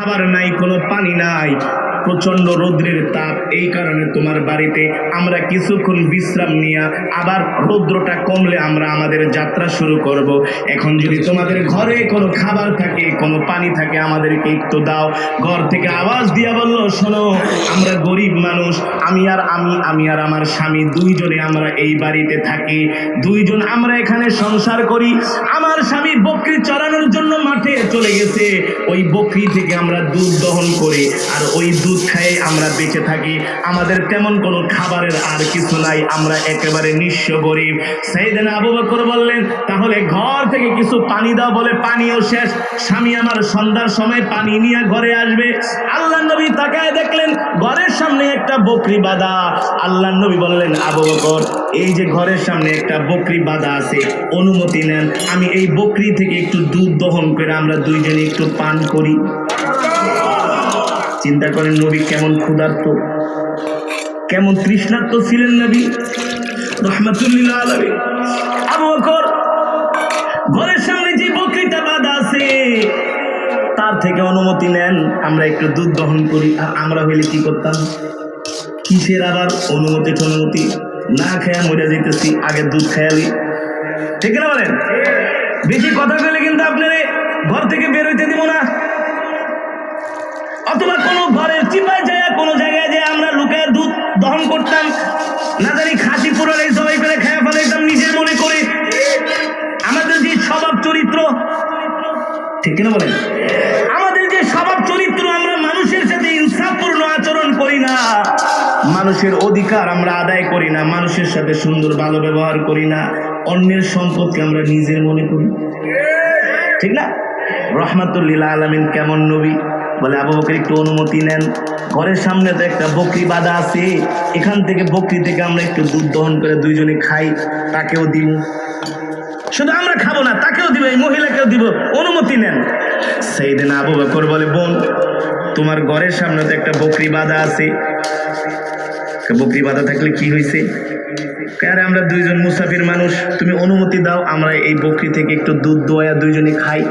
খাবার নাই, কোনো পানি নাই, প্রচন্ড রৌদ্রের তাপ, এই কারণে তোমার বাড়িতে আমরা কিছুক্ষণ বিশ্রাম নিয়ে আবার রৌদ্রটা কমলে আমরা আমাদের যাত্রা শুরু করব। এখন যদি তোমাদের ঘরে কোনো খাবার থাকে, কোনো পানি থাকে, আমাদেরকে একটু দাও। ঘর থেকে আওয়াজ দিয়া বলল, শোনো, আমরা গরিব মানুষ, আমি আর আমার স্বামী দুইজনে আমরা এই বাড়িতে থাকি, দুইজন আমরা এখানে সংসার করি। আমার স্বামী বকরি চড়ানোর জন্য মাঠে চলে গেছে, ওই বকরি থেকে আমরা দুধ দহন করি, আর ওই দুধ খাই আমরা বেঁচে থাকি। আমাদের তেমন কোনো খাবারের আর কিছু নাই, আমরা একেবারে নিঃস্ব গরিব। সাইয়েদনা আবু বকর বললেন, তাহলে ঘর থেকে কিছু পানি দাও। বলে পানিও শেষ, স্বামী আমার সন্ধ্যার সময় পানি নিয়ে ঘরে আসবে। আল্লাহ নবী তাকায় দেখলেন ঘরের সামনে একটা বকরি বাঁধা। আল্লাহ নবী বললেন, আবু বকর, এই যে ঘরের সামনে একটা বকরি বাঁধা আছে, অনুমতি নেন, আমি এই বকরি থেকে একটু দুধ দহন করে আমরা দুইজনে একটু পান করি। চিন্তা করেন নবী কেমন ক্ষুধার্ত, কেমন তৃষ্ণার্ত ছিলেন নবী রাহমাতুল্লিল আলামিন। আবু বকর ঘরের সামনে যে বকরিটা বাঁধা আছে তার থেকে অনুমতি নেন, আমরা একটু দুধ দহন করি। আর আমরা হইলে কি করতাম? কিসের আবার অনুমতি না খেয়া মরে যেতেছি, আগে দুধ খেয়ালি, ঠিক না বলেন? বেশি কথা বলে কিন্তু আপনারে ঘর থেকে বের হইতে দিব না। অথবা কোনো ঘরের চিপায় যায়, কোনো জায়গায় যায় আমরা লুকায় দুধ দহন করতাম, না জানি খাসি পুরাই সবাই করে খেয়ে ফেলাইতাম নিজের মনে করে। আমাদের যে স্বভাব চরিত্র, ঠিক কিনা বলেন? আমাদের যে স্বভাব চরিত্র, আমরা মানুষের সাথে ইনসাফপূর্ণ আচরণ করি না, মানুষের অধিকার আমরা আদায় করি না, মানুষের সাথে সুন্দর ভালো ব্যবহার করি না, অন্যের সম্পদকে আমরা নিজের মনে করি, ঠিক না? রাহমাতুল্লিল আলামিন কেমন নবী। বলে, আবু বকর একটু অনুমতি নেন, ঘরের সামনে তো একটা বকরি বাঁধা আছে, এখান থেকে বকরি থেকে আমরা একটু দুধ দহন করে দুইজনে খাই, তাকেও দিব। শুধু আমরা খাবো না, তাকেও দিব, এই মহিলাকেও দিব, অনুমতি নেন। সাইয়েদনা আবু বকর বলে, বোন, তোমার ঘরের সামনে তো একটা বকরি বাঁধা আছে, বকরি বাঁধা থাকলে কি হয়েছে? আরে আমরা দুইজন মুসাফির মানুষ, তুমি অনুমতি দাও, আমরা এই বকরি থেকে একটু দুধ দোয়া দুইজনে খাই।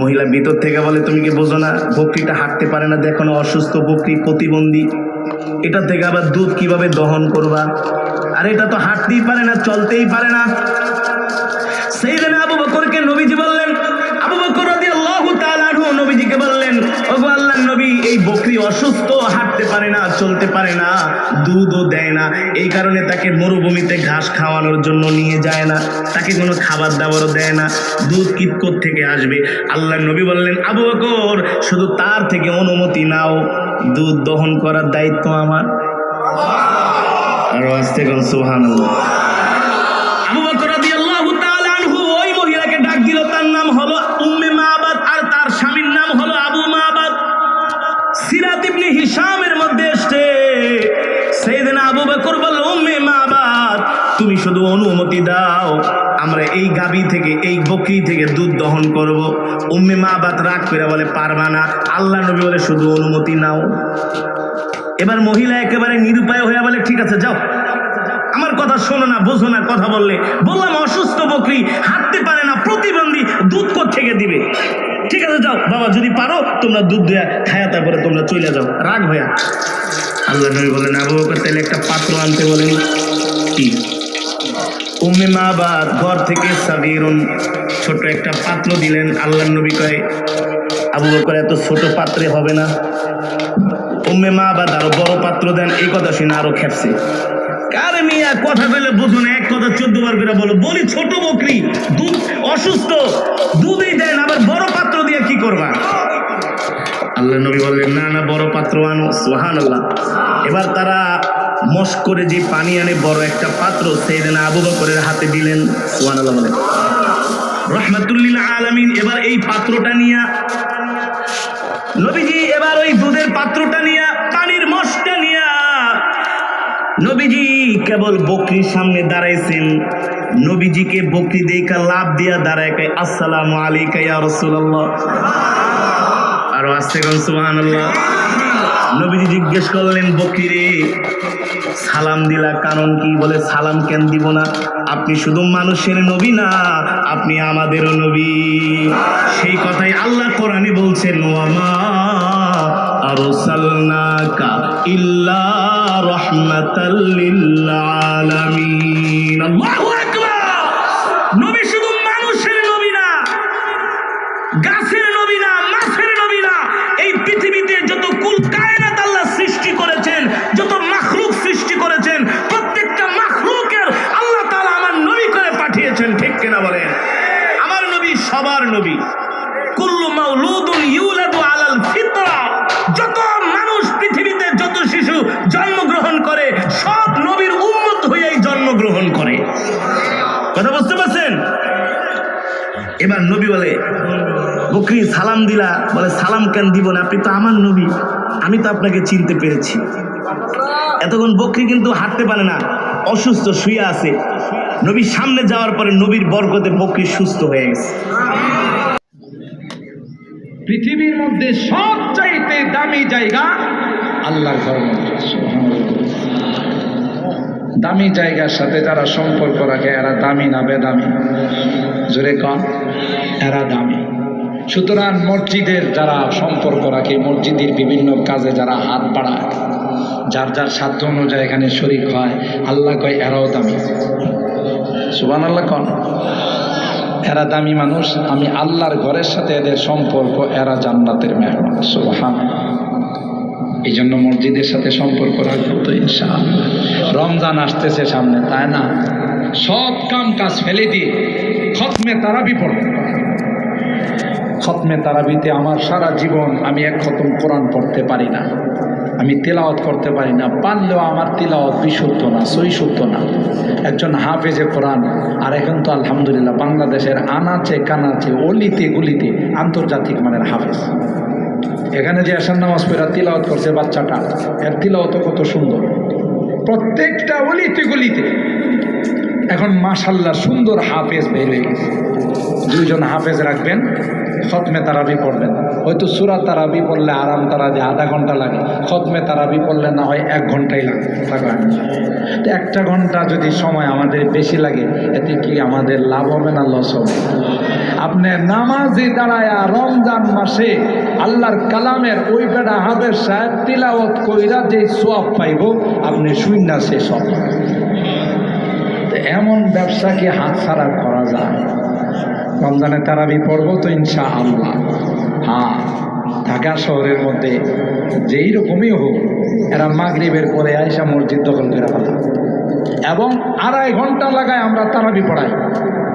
মহিলা ভিতর থেকে বলে, তুমি কি বোঝো না, বকরিটা হাঁটতে পারে না, দেখো না অসুস্থ বকরি, প্রতিবন্ধী, এটা থেকে আবার দুধ কিভাবে দহন করবা? আর এটা তো হাঁটতেই পারে না, চলতেই পারে না। সাইয়েদনা আবু বকরকে নবীজি বললেন, আবু বকর রাদিয়াল্লাহু তাআলা আনহু নবীজিকে বললেন, ওগো আল্লাহর নবী, এই বকরি অসুস্থ, হাঁটতে পারে না, চলতে পারে না, দুধও দেয় না, এই কারণে তাকে মরুভূমিতে ঘাস খাওয়ানোর জন্য নিয়ে যায় না, তাকে কোনো খাবার দাবারও দেয় না, দুধ কিৎকোর থেকে আসবে? আল্লাহর নবী বললেন, আবু বকর, শুধু তার থেকে অনুমতি নাও, দুধ দহন করার দায়িত্ব আমার। আর আস্তে কোন সুবহানাল্লাহ। আবু বকর রাদিয়াল্লাহু তাআলা আনহু ওই মহিলাকে ডাক দিল, তার নাম হলো উম্মে মাবাদ, আর তার স্বামীর নাম হলো আবু মাবাদ। সিরাত ইবনে হিশামের মধ্যে এসেছে, সাইয়েদনা আবু বকর বলল, উম্মে মাবাদ, তুমি শুধু অনুমতি দাও, আমরা এই গাবি থেকে, এই বকরি থেকে দুধ দহন করব। উম্মে মাবাদ রাগ করে বলে, পারবা না। আল্লাহ নবী বলে, শুধু অনুমতি নাও। এবার মহিলা একেবারে নিরুপায় হয়ে বলে, ঠিক আছে যাও, আমার কথা শোনো না, বোঝো না, কথা বললাম অসুস্থ বকরি, হাঁটতে পারে না, প্রতিবন্ধী, দুধ কোত্থেকে দিবে? ঠিক আছে যাও বাবা, যদি পারো তোমরা দুধ দেয়া খায়া, তারপরে তোমরা চলে যাও, রাগ হইয়া। আল্লাহ নবী বলেন, আবু বকর তাহলে একটা পাত্র আনতে বলেন। কি? উম্মে মাবাদ ঘর থেকে সাগীরুন, ছোট একটা পাত্র দিলেন। আল্লাহ নবী কয়, আবু বকর এত ছোট পাত্রে হবে না, উম্মে মাবাদ আরো বড় পাত্র দেন। এই কথা শুনে আরো খেপছে, কারে মিয়া কথা বলে বুঝো না, এক কথা 14 বার করে বলো। বলি ছোট বকরি, দুধ অসুস্থ, দুধই দেন, আবার বড় পাত্র দিয়ে কি করবা? আল্লাহ নবী বললেন, না না, বড় পাত্র আনো। সুবহানাল্লাহ। এবার তারা মস্ক করে যে পানি আনে, বড় একটা পাত্র সাইয়েদনা আবু বকরের হাতে দিলেন। সুবহানাল্লাহ বলেন। রাহমাতুল্লিল আলামিন এবার এই পাত্রটা নিয়া নবীজি, এবার ওই দুধের পাত্রটা নিয়া, পানির মস্কটা নিয়া নবীজি কেবল বকরির সামনে দাঁড়াইছেন। নবীজিকে বকরি দেখা লাভ দিয়া দাঁড়ায়, আসসালামু আলাইকা ইয়া রাসূলুল্লাহ। আর আস্তে কোন সুবহানাল্লাহ। নবীজি জিজ্ঞেস করলেন, বকরি রে, সালাম দিলা, কারণ কি? বলে সালাম কেন দিব না, আপনি শুধু মানুষের নবী না, আপনি আমাদেরও নবী। সেই কথাই আল্লাহ কোরআনে বলছেন, ওয়ামা আরসালনাকা ইল্লা রাহমাতাল লিল আলামিন। আল্লাহু আকবার। নবী শুধু মানুষের নবী না, গাছের নবী না, মাছের নবী না, এই পৃথিবীতে যত কুল কায়নাত আল্লাহ সৃষ্টি করেছেন, যত মাখলুক সৃষ্টি করেছেন, প্রত্যেকটা মাখলুকের আল্লাহ তাআলা আমার নবী করে পাঠিয়েছেন। ঠিক কিনা বলেন? আমার নবী সবার নবী। কুল্লু মাউলুদুন ইউলাদু আলাল ফিতরা। যত মানুষ পৃথিবীতে, যত শিশু জন্মগ্রহণ করে, সব নবীর উম্মত হয়েই জন্মগ্রহণ করে। কথা বুঝতে পারছেন? এবার নবী বলে, বকরি সালাম দিলা, বলে সালাম কেন দিব না, আপনি তো আমার নবী, আমি তো আপনাকে চিনতে পেরেছি। এতক্ষণ বকরি কিন্তু হাঁটতে পারে না, অসুস্থ, শুয়ে আছে। নবীর সামনে যাওয়ার পরে নবীর বরকতে বকরি সুস্থ হয়ে গেছে। পৃথিবীর মধ্যে সবচাইতে দামি জায়গা আল্লাহর ঘর। দামি জায়গার সাথে যারা সম্পর্ক রাখে এরা দামি না বেদামি? জোরে কন, এরা দামি। সুতরাং মসজিদের যারা সম্পর্ক রাখে, মসজিদের বিভিন্ন কাজে যারা হাত বাড়ায়, যার যার সাধ্য অনুযায়ী এখানে শরীক হয়, আল্লাহ কয় এরাও দামি। সুবহানাল্লাহ কন। এরা দামি মানুষ। আমি আল্লাহর ঘরের সাথে এদের সম্পর্ক, এরা জান্নাতের মেহমান। সুবহানাল্লাহ। এই জন্য মসজিদের সাথে সম্পর্ক রাখবো তো ইনশাআল্লাহ। রমজান আসতেছে সামনে, তাই না? সব কাম কাজ ফেলে দিয়ে খতমে তারাবি পড়বে। খতমে তারাবিতে আমার সারা জীবন আমি এক খতম কোরআন পড়তে পারি না, আমি তেলাওয়াত করতে পারি না, পারলেও আমার তেলাওয়াত বিশুদ্ধ না, সহিশুদ্ধ না। একজন হাফেজে কোরআন, আর এখন তো আলহামদুলিল্লাহ বাংলাদেশের আনাচে কানাচে অলিতে গলিতে আন্তর্জাতিক মানের হাফেজ। এখানে যে আসার নামাজ পড়া তিলাওয়াত করছে বাচ্চাটা, এর তিলাওয়াত কত সুন্দর, প্রত্যেকটা অলিতে গলিতে। এখন মাশাআল্লাহ সুন্দর হাফেজ বের হয়ে গেছে। দুইজন হাফেজ রাখবেন, খতমে তারাবি পড়বেন। হয়তো সূরা তারাবি পড়লে আরাম তারা যে আধা ঘন্টা লাগে, খতমে তারাবি পড়লে না হয় 1 ঘন্টাই লাগে। তো 1টা ঘন্টা যদি সময় আমাদের বেশি লাগে, এতে কি আমাদের লাভ হবে না লস হবে? আপনি নামাজে দাঁড়ায়া রমজান মাসে আল্লাহর কালামের ওই বেড়া হাফেজ সাহেব তিলাওয়াত কইরা যে সওয়াব পাইব, আপনি শূন্য শেষ হবে। এমন ব্যবসা কি হাতছাড়া করা যায়? রমজানে তারাবি পড়বো তো ইনশাআল্লাহ। হ্যাঁ, ঢাকা শহরের মধ্যে যেই রকমই হোক, এরা মাগরিবের পরে আইসা মসজিদ দখল করে ফেলা, এবং 2.5 ঘন্টা লাগায় আমরা তারাবি পড়াই।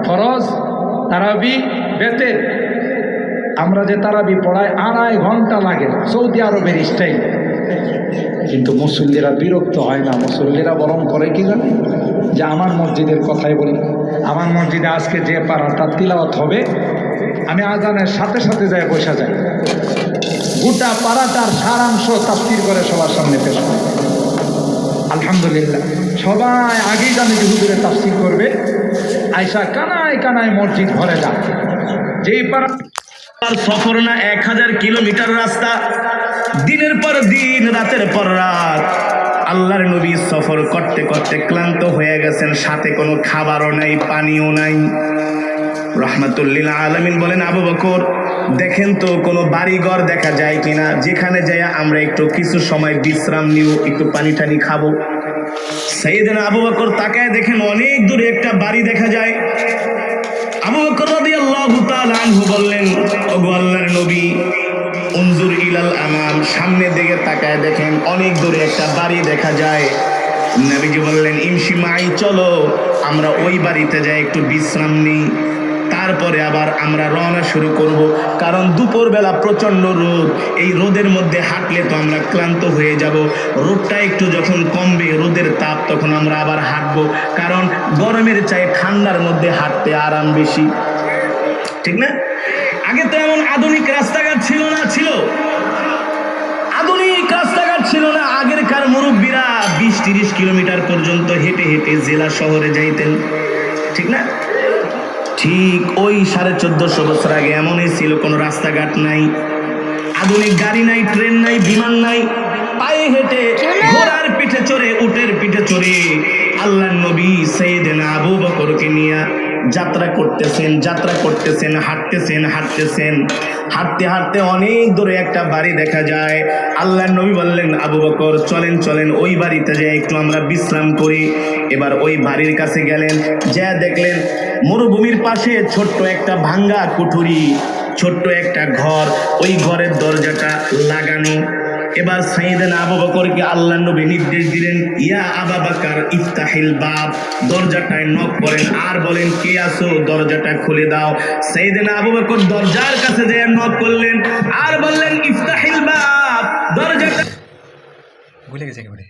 ফরজ তারাবি বেতের, আমরা যে তারাবি পড়াই 2.5 ঘন্টা লাগে, সৌদি আরবের স্টাইল। কিন্তু মুসল্লিরা বিরক্ত হয় না, মুসল্লিরা বরং করে কি জানে, যে আমার মসজিদের কথাই বলি, আমার মসজিদে আজকে যে পারাটা তিলাওয়াত হবে, আমি আজানের সাথে সাথে যাই বসা যাই, গোটা পারাটার সারাংশ তাফসীর করে সবার সামনে পেশ করে। আলহামদুলিল্লাহ, সবাই আগেই জানে যে হুজুরে তাফসীর করবে, আয়সা কানায় কানায় মসজিদ ভরে যায়। যেই পারা সফর না 1000 কিলোমিটার রাস্তা, দিনের পর দিন, রাতের পর রাত আল্লাহর নবী সফর করতে করতে ক্লান্ত হয়ে গেছেন, সাথে কোনো খাবারও নাই, পানিও নাই। রাহমাতুল লিল আলামিন বলেন, আবু বকর দেখেন তো কোনো বাড়িঘর দেখা যায় কিনা, যেখানে যাই আমরা একটু কিছু সময় বিশ্রাম নিব, একটু পানি টানি খাবো। সাইয়েদনা আবু বকর তাকায় দেখেন অনেক দূরে একটা বাড়ি দেখা যায়। আবু বকর রাদিয়াল্লাহু তাআলা আনহু বললেন, ওগো আল্লাহর নবী, উনজুর ইলাল আমাম, সামনের দিকে তাকায় দেখেন অনেক দূরে একটা বাড়ি দেখা যায়। নবীজি বললেন, ইমশি মাই, চলো আমরা ওই বাড়িতে যাই একটু বিশ্রাম নিই, তারপরে আবার আমরা রওনা শুরু করব। কারণ দুপুরবেলা প্রচণ্ড রোদ, এই রোদের মধ্যে হাঁটলে তো আমরা ক্লান্ত হয়ে যাব। রোদটা একটু যখন কমবে, রোদের তাপ, তখন আমরা আবার হাঁটবো, কারণ গরমের চাই ঠান্ডার মধ্যে হাঁটতে আরাম বেশি, ঠিক না? আগে তো এমন আধুনিক রাস্তাঘাট ছিল না, ছিল আধুনিক রাস্তাঘাট ছিল না। আগেরকার মুরব্বীরা 20-30 কিলোমিটার পর্যন্ত হেঁটে হেঁটে জেলা শহরে যাইতেন, ঠিক না? ঠিক ওই 1450 বছর আগে এমনই ছিল, কোনো রাস্তাঘাট নাই, আধুনিক গাড়ি নাই, ট্রেন নাই, বিমান নাই, পায়ে হেঁটে ঘোড়ার পিঠে চড়ে করে উটের পিঠে চড়ে আল্লাহর নবী সাইয়েদনা আবু বকরকে নিয়ে যাত্রা করতেছেন, হাঁটতে হাঁটতে অনেক দূরে একটা বাড়ি দেখা যায়। আল্লাহর নবী বললেন, আবু বকর চলেন ওই বাড়িতে যাই একটু আমরা বিশ্রাম করি। এবার ওই বাড়ির কাছে গেলেন, যা দেখলেন মরুভূমির পাশে ছোট্ট একটা ভাঙ্গা কুঠুরি, ছোট্ট একটা ঘর, ওই ঘরের দরজাটা লাগানো। এবার সাইয়েদনা আবু বকরকে আল্লাহর নবী নির্দেশ দিলেন, ইয়া আবু বকর ইফতাহিল বাব, দরজাটায় নক করেন আর বলেন, কে আছো, দরজাটা খুলে দাও। সাইয়েদনা আবু বকর দরজার কাছে যেয়ে নক করলেন আর বললেন, ইফতাহিল বাব, দরজাটা ভুলে গেছে একেবারে।